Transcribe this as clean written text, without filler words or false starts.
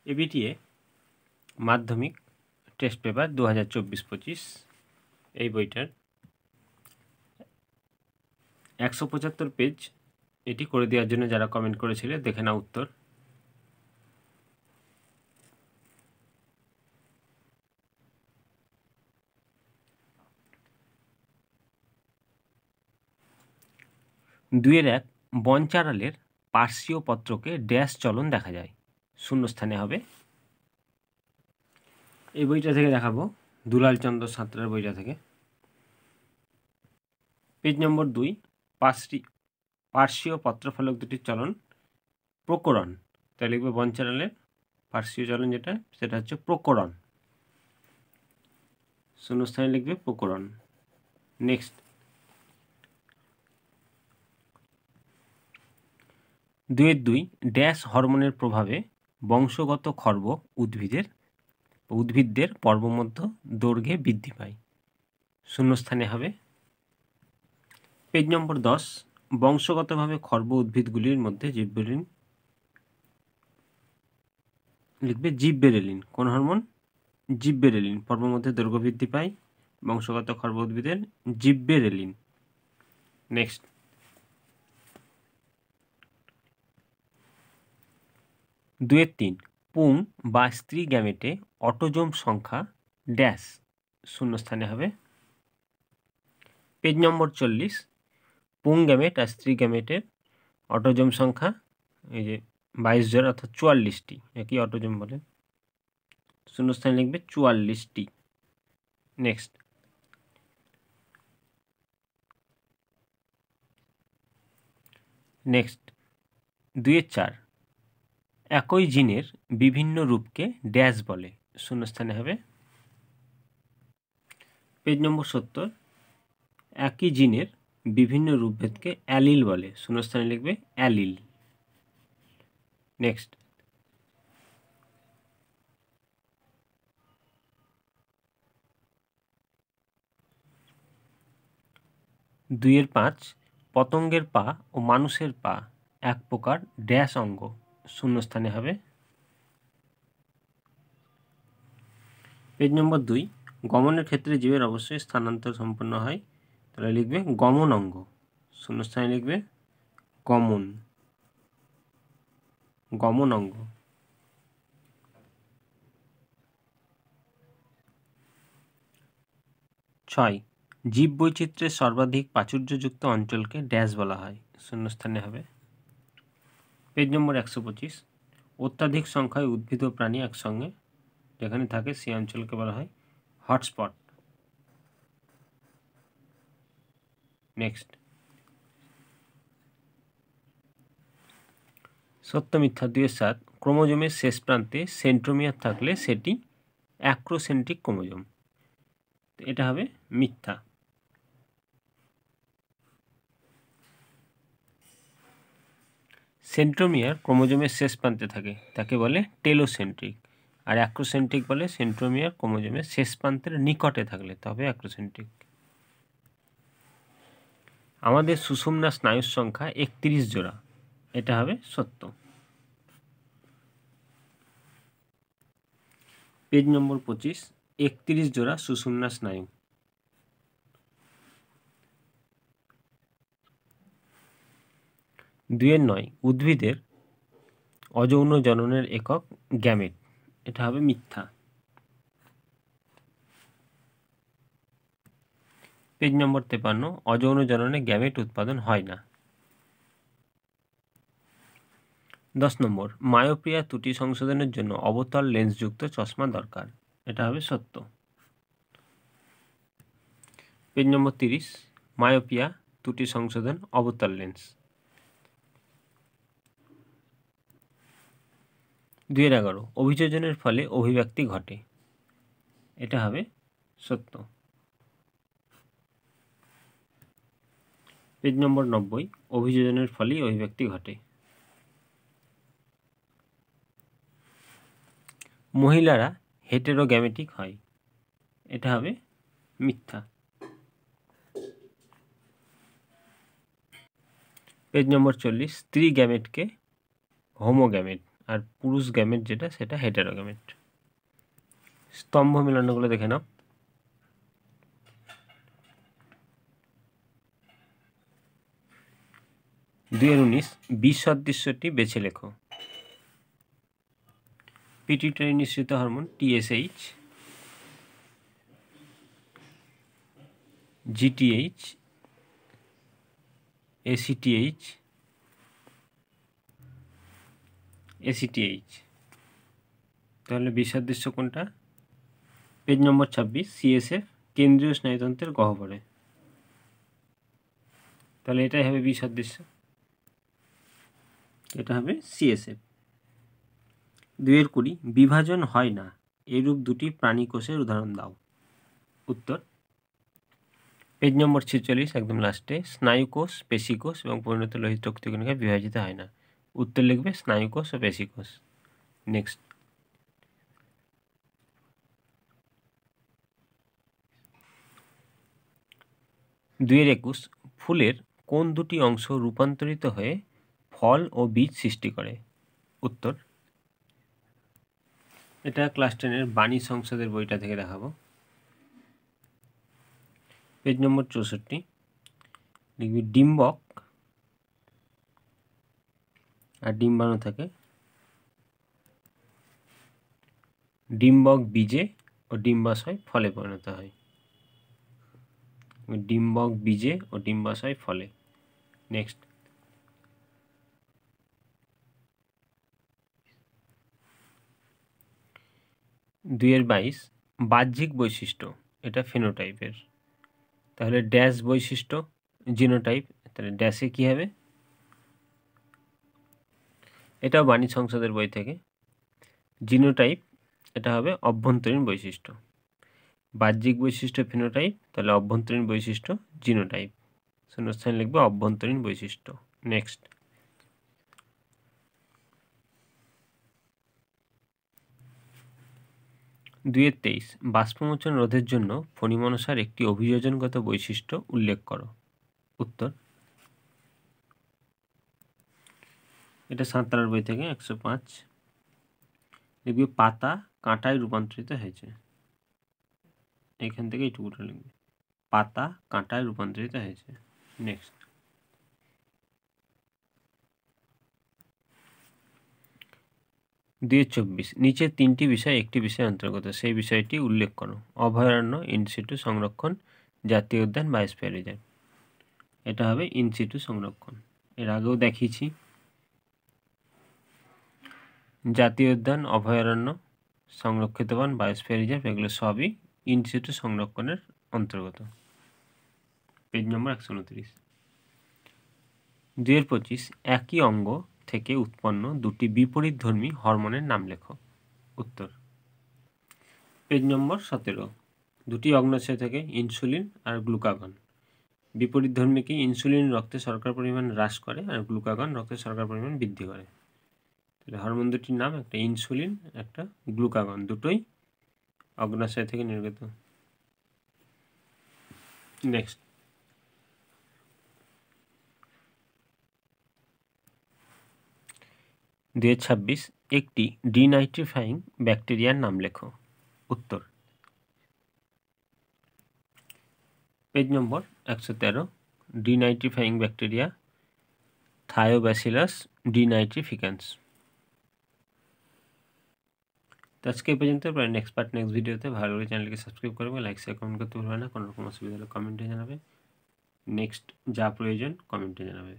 ABTA মাধ্যমিক test paper 2024-25 এই বইটার 175 পেজ এটি করে দেওয়ার জন্য যারা কমেন্ট করেছিলে দেখে নাও উত্তর। দুইয়ের এক বনচারালের পার্শ্বীয় পত্রকে ড্যাশ চলন দেখা যায়, শূন্যস্থানে হবে। এই বইটা থেকে দেখাবো, দুলাল চন্দ্র সাঁতরার বইটা থেকে। পেজ নম্বর 2, পার্শ্বীয় পত্রফলক দুটির চলন প্রকরণ। তাই লিখবে বনচারালের পার্শ্বীয় চলন যেটা সেটা হচ্ছে প্রকরণ, শূন্যস্থানে লিখবে প্রকরণ। নেক্সট 2.2 ড্যাশ হরমোনের প্রভাবে বংশগত খর্ব উদ্ভিদদের পর্বমধ্য দৈর্ঘ্যে বৃদ্ধি পায়, শূন্যস্থানে হবে। পেজ নম্বর 10 বংশগতভাবে খর্ব উদ্ভিদগুলির মধ্যে জিববেরেলিন লিখবে জিববেরেলিন। কোন হরমোন? জিববেরেলিন। পর্বমধ্যে দৈর্ঘ্য বৃদ্ধি পায় বংশগত খর্ব উদ্ভিদের জিববেরেলিন। নেক্সট 2.3 পুং বা স্ত্রী গ্যামেটে অটোজোম সংখ্যা ড্যাশ, শূন্যস্থানে হবে। পেজ নম্বর 40 পুং গ্যামেট আর স্ত্রী গ্যামেটের অটোজোম সংখ্যা এই যে 22 জোড়া অর্থাৎ 44টি, একই অটোজোম বলে, শূন্যস্থানে লিখবে 44টি। নেক্সট 2.4 একই জিনের বিভিন্ন রূপকে ড্যাশ বলে, শূন্যস্থানে হবে। পেজ নম্বর 70 একই জিনের বিভিন্ন রূপভেদকে অ্যালিল বলে, শূন্যস্থানে লিখবে অ্যালিল। নেক্সট 2.5 পতঙ্গের পা ও মানুষের পা এক প্রকার ড্যাশ অঙ্গ, শূন্যস্থানে হবে। পেজ নম্বর 2 গমনের ক্ষেত্রে জীবের অবশ্যই স্থানান্তর সম্পন্ন হয়, তাহলে লিখবে গমন অঙ্গ, শূন্যস্থানে লিখবে গমন অঙ্গ। 6 জীববৈচিত্র্যের সর্বাধিক প্রাচুর্যযুক্ত অঞ্চলকে ড্যাশ বলা হয়, শূন্যস্থানে হবে। পেজ নম্বর 125 অত্যাধিক সংখ্যায় উদ্ভিদ ও প্রাণী একসঙ্গে যেখানে থাকে সেই অঞ্চলকে বলা হয় হটস্পট। নেক্সট সত্য মিথ্যা 2.7 ক্রোমোজোমের শেষ প্রান্তে সেন্ট্রোমিয়ার থাকলে সেটি অ্যাক্রোসেন্ট্রিক ক্রোমোজোম, এটা হবে মিথ্যা। সেন্ট্রোমিয়ার ক্রোমোজোমের শেষ প্রান্তে থাকে তাকে বলে টেলোসেন্ট্রিক, আর অ্যাক্রোসেন্ট্রিক বলে সেন্ট্রোমিয়ার ক্রোমোজোমের শেষ প্রান্তের নিকটে থাকলে তবে অ্যাক্রোসেন্ট্রিক। আমাদের সুষুম্না স্নায়ুর সংখ্যা 31 জোড়া, এটা হবে সত্য। পেজ নম্বর 25 31 জোড়া সুষুম্না স্নায়ু। 2.9 উদ্ভিদের অযৌন জননের একক গ্যামেট, এটা হবে মিথ্যা। পেজ নম্বর 53 অযৌন জননে গ্যামেট উৎপাদন হয় না। 10 নম্বর মায়োপিয়া ত্রুটি সংশোধনের জন্য অবতল লেন্সযুক্ত চশমা দরকার, এটা হবে সত্য। পেজ নম্বর 30 মায়োপিয়া ত্রুটি সংশোধন অবতল লেন্স। 2.11 অভিযোজনের ফলে অভিব্যক্তি ঘটে, এটা হবে সত্য। পেজ নম্বর 90 অভিযোজনের ফলেই অভিব্যক্তি ঘটে। মহিলারা হেটেরোগ্যামেটিক হয়, এটা হবে মিথ্যা। পেজ নম্বর 40 স্ত্রী গ্যামেটকে হোমোগ্যামেট, আর পুরুষ গ্যামেট যেটা সেটা হেটেরোগ্যামেট। স্তম্ভ মিলনগুলো দেখে নাও। 2019 বিষ সদৃশ্যটি বেছে লেখো। পিটুইটারি নিঃসৃত হরমোন TSH, GTH, ACTH। তাহলে বিষ সদৃশ্য কোনটা? পেজ নম্বর 26, CSF কেন্দ্রীয় স্নায়ুতন্ত্রের গহ্বরে। তাহলে এটাই হবে বিষ সদৃশ্য, এটা হবে CSF। 2-20 বিভাজন হয় না এরূপ দুটি প্রাণী কোষের উদাহরণ দাও। উত্তর পেজ নম্বর 46 একদম লাস্টে, স্নায়ুকোষ, পেশিকোষ এবং পরিণত লোহিত রক্তকণিকা বিভাজিত হয় না। উত্তর লিখবে স্নায়ুকোষ ও পেশিকোষ। নেক্সট, 2-21 ফুলের কোন দুটি অংশ রূপান্তরিত হয়ে ফল ও বীজ সৃষ্টি করে? উত্তর এটা ক্লাস 10-এর বাণী সংসদের বইটা থেকে দেখাবো। পেজ নম্বর 64 লিখবি ডিম্বক আর ডিম্বাণু থাকে, ডিম্বক বীজে ও ডিম্বাশয় ফলে পরিণত হয়। ডিম্বক বীজে ও ডিম্বাশয় ফলে। নেক্সট, 2-22 বাহ্যিক বৈশিষ্ট্য, এটা ফিনোটাইপের। তাহলে ড্যাশ বৈশিষ্ট্য জিনোটাইপ, তাহলে ড্যাশে কি হবে? এটাও বাণী সংসদের বই থেকে। জিনোটাইপ এটা হবে অভ্যন্তরীণ বৈশিষ্ট্য, বাহ্যিক বৈশিষ্ট্য ফিনোটাইপ, তাহলে অভ্যন্তরীণ বৈশিষ্ট্য জিনোটাইপ। শূন্যস্থান লিখবে অভ্যন্তরীণ বৈশিষ্ট্য। নেক্সট, 2-23 বাষ্পমোচন রোধের জন্য ফণিমনসার একটি অভিযোজনগত বৈশিষ্ট্য উল্লেখ করো। উত্তর এটা সাঁতরার বই থেকে 105। লিখবি পাতা কাঁটায় রূপান্তরিত হয়েছে, এখান থেকে এইটুকুটা লিখবি, পাতা কাঁটায় রূপান্তরিত হয়েছে। নেক্সট, 2-24 নিচের তিনটি বিষয় একটি বিষয় অন্তর্গত, সেই বিষয়টি উল্লেখ করো। অভয়ারণ্য, ইনসিটু সংরক্ষণ, জাতীয় উদ্যান, বায়োস্ফিয়ার রিজার্ভ। এটা হবে ইনসিটু সংরক্ষণ, এর আগেও দেখিয়েছি। জাতীয় উদ্যান, অভয়ারণ্য, সংরক্ষিত বন, বায়োস্ফিয়ার রিজার্ভ এগুলো সবই ইনসিটু সংরক্ষণের অন্তর্গত। পেজ নম্বর 129। 2-25 একই অঙ্গ থেকে উৎপন্ন দুটি বিপরীতধর্মী হরমোনের নাম লেখো। উত্তর পেজ নম্বর 17 দুটি অগ্ন্যাশয় থেকে ইনসুলিন আর গ্লুকাগন। বিপরীতধর্মী কি? ইনসুলিন রক্তে শর্করার পরিমাণ হ্রাস করে আর গ্লুকাগন রক্তে শর্করার পরিমাণ বৃদ্ধি করে। তাহলে হরমোন দুটির নাম একটা ইনসুলিন, একটা গ্লুকাগন, দুটোই অগ্ন্যাশয় থেকে নির্গত। নেক্সট, 2-26 একটি ডিনাইট্রিফাইং ব্যাকটেরিয়ার নাম লেখো। উত্তর page number 113 denitrifying bacteria thiobacillus denitrificans. তো আজকে এই পর্যন্ত, প্রায় নেক্সট পার্ট নেক্সট ভিডিওতে। ভালো করে চ্যানেলকে সাবস্ক্রাইব করবে, লাইক শেয়ার কমেন্ট করতে ভুলবে না। কোনো রকম অসুবিধা হলে কমেন্টে জানাবে। নেক্সট যা প্রয়োজন কমেন্টে জানাবে।